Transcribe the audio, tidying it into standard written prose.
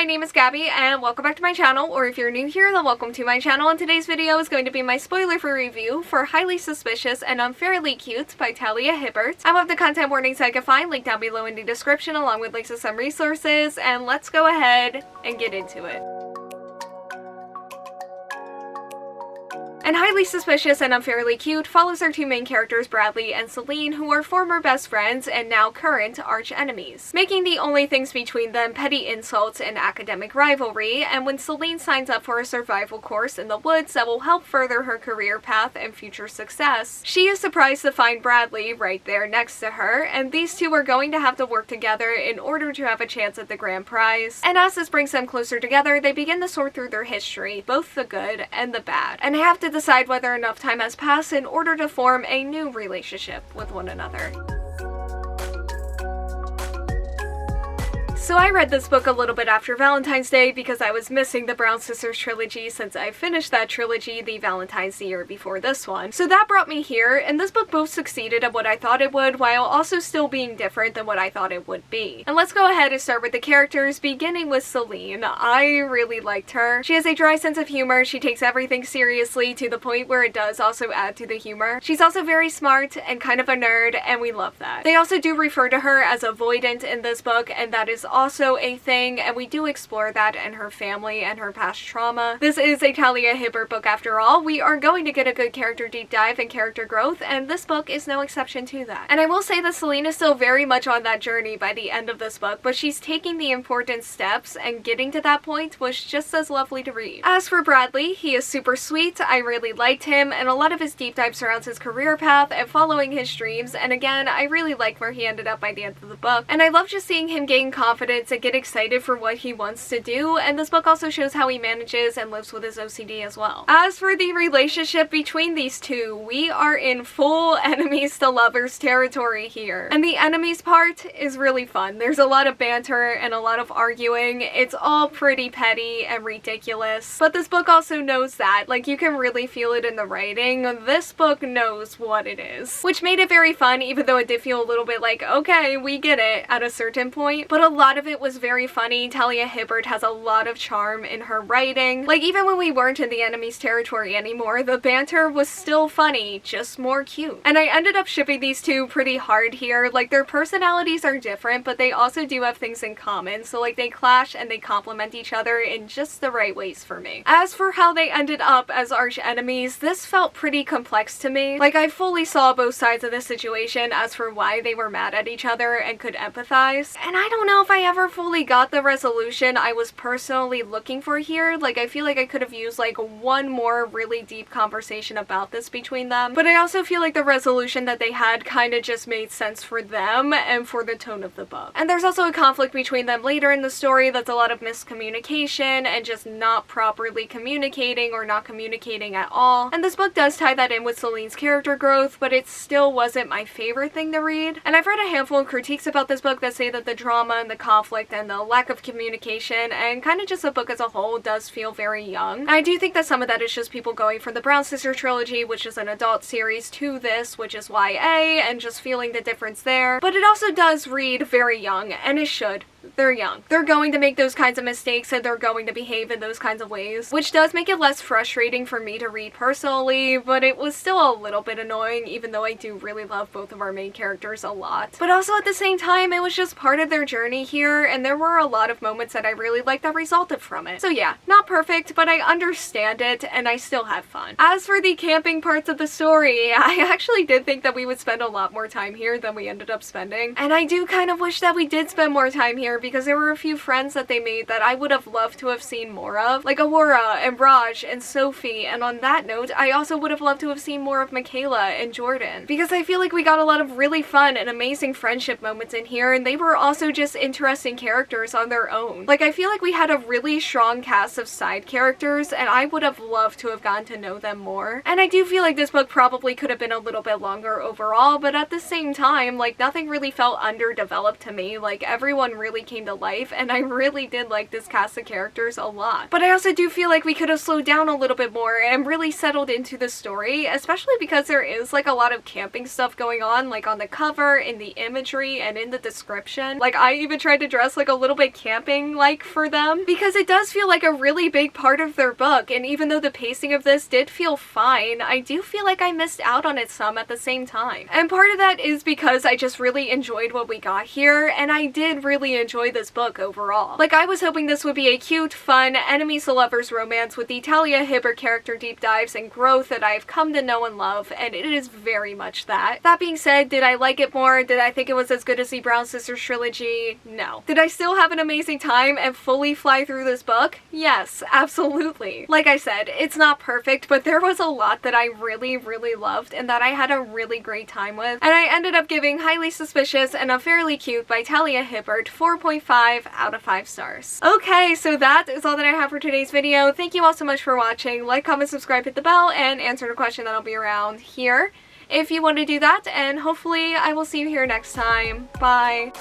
my name is Gabby and welcome back to my channel, or if you're new here, then welcome to my channel, and today's video is going to be my spoiler-free review for Highly Suspicious and Unfairly Cute by Talia Hibbert. I have the content warnings I can find linked down below in the description along with links to some resources, and let's go ahead and get into it. And Highly Suspicious and Unfairly Cute follows our two main characters, Bradley and Celine, who are former best friends and now current arch-enemies, making the only things between them petty insults and academic rivalry. And when Celine signs up for a survival course in the woods that will help further her career path and future success, she is surprised to find Bradley right there next to her, and these two are going to have to work together in order to have a chance at the grand prize. And as this brings them closer together, they begin to sort through their history, both the good and the bad, and have to decide whether enough time has passed in order to form a new relationship with one another. So I read this book a little bit after Valentine's Day because I was missing the Brown Sisters trilogy since I finished that trilogy the Valentine's year before this one. So that brought me here, and this book both succeeded at what I thought it would while also still being different than what I thought it would be. And let's go ahead and start with the characters, beginning with Celine. I really liked her. She has a dry sense of humor, she takes everything seriously to the point where it does also add to the humor. She's also very smart and kind of a nerd, and we love that. They also do refer to her as avoidant in this book, and that is also a thing, and we do explore that and her family and her past trauma. This is a Talia Hibbert book after all. We are going to get a good character deep dive and character growth, and this book is no exception to that. And I will say that Celine is still very much on that journey by the end of this book, but she's taking the important steps, and getting to that point was just as lovely to read. As for Bradley, he is super sweet. I really liked him, and a lot of his deep dive surrounds his career path and following his dreams, and again, I really like where he ended up by the end of the book, and I love just seeing him gain confidence and get excited for what he wants to do, and this book also shows how he manages and lives with his OCD as well. As for the relationship between these two, we are in full enemies to lovers territory here. And the enemies part is really fun. There's a lot of banter and a lot of arguing. It's all pretty petty and ridiculous, but this book also knows that. Like, you can really feel it in the writing. This book knows what it is, which made it very fun, even though it did feel a little bit like, okay, we get it at a certain point, but a lot of it was very funny. Talia Hibbert has a lot of charm in her writing. Like, even when we weren't in the enemy's territory anymore, the banter was still funny, just more cute. And I ended up shipping these two pretty hard here. Like, their personalities are different, but they also do have things in common, so like they clash and they complement each other in just the right ways for me. As for how they ended up as arch enemies, this felt pretty complex to me. Like, I fully saw both sides of the situation as for why they were mad at each other and could empathize, and I don't know if I ever fully got the resolution I was personally looking for here. Like, I feel like I could have used like one more really deep conversation about this between them, but I also feel like the resolution that they had kind of just made sense for them and for the tone of the book. And there's also a conflict between them later in the story that's a lot of miscommunication and just not properly communicating or not communicating at all, and this book does tie that in with Celine's character growth, but it still wasn't my favorite thing to read. And I've read a handful of critiques about this book that say that the drama and the conflict and the lack of communication and kind of just the book as a whole does feel very young. And I do think that some of that is just people going from the Brown Sister trilogy, which is an adult series, to this, which is YA, and just feeling the difference there. But it also does read very young, and it should. They're young. They're going to make those kinds of mistakes and they're going to behave in those kinds of ways, which does make it less frustrating for me to read personally, but it was still a little bit annoying, even though I do really love both of our main characters a lot. But also at the same time, it was just part of their journey here, and there were a lot of moments that I really liked that resulted from it. So yeah, not perfect, but I understand it and I still had fun. As for the camping parts of the story, I actually did think that we would spend a lot more time here than we ended up spending, and I do kind of wish that we did spend more time here because there were a few friends that they made that I would have loved to have seen more of, like Aurora and Raj and Sophie, and on that note, I also would have loved to have seen more of Michaela and Jordan, because I feel like we got a lot of really fun and amazing friendship moments in here, and they were also just interesting characters on their own. Like, I feel like we had a really strong cast of side characters, and I would have loved to have gotten to know them more. And I do feel like this book probably could have been a little bit longer overall, but at the same time, like, nothing really felt underdeveloped to me. Like, everyone really really came to life, and I really did like this cast of characters a lot. But I also do feel like we could have slowed down a little bit more and really settled into the story, especially because there is like a lot of camping stuff going on, like on the cover, in the imagery, and in the description. Like, I even tried to dress like a little bit camping like for them, because it does feel like a really big part of their book, and even though the pacing of this did feel fine, I do feel like I missed out on it some at the same time. And part of that is because I just really enjoyed what we got here, and I did really enjoy this book overall. Like, I was hoping this would be a cute, fun, enemies to lovers romance with the Talia Hibbert character deep dives and growth that I've come to know and love, and it is very much that. That being said, did I like it more? Did I think it was as good as the Brown Sisters trilogy? No. Did I still have an amazing time and fully fly through this book? Yes, absolutely. Like I said, it's not perfect, but there was a lot that I really, really loved and that I had a really great time with, and I ended up giving Highly Suspicious and Unfairly Cute by Talia Hibbert 4.5 out of 5 stars. Okay, so that is all that I have for today's video. Thank you all so much for watching. Like, comment, subscribe, hit the bell, and answer the question that'll be around here if you want to do that, and hopefully I will see you here next time. Bye!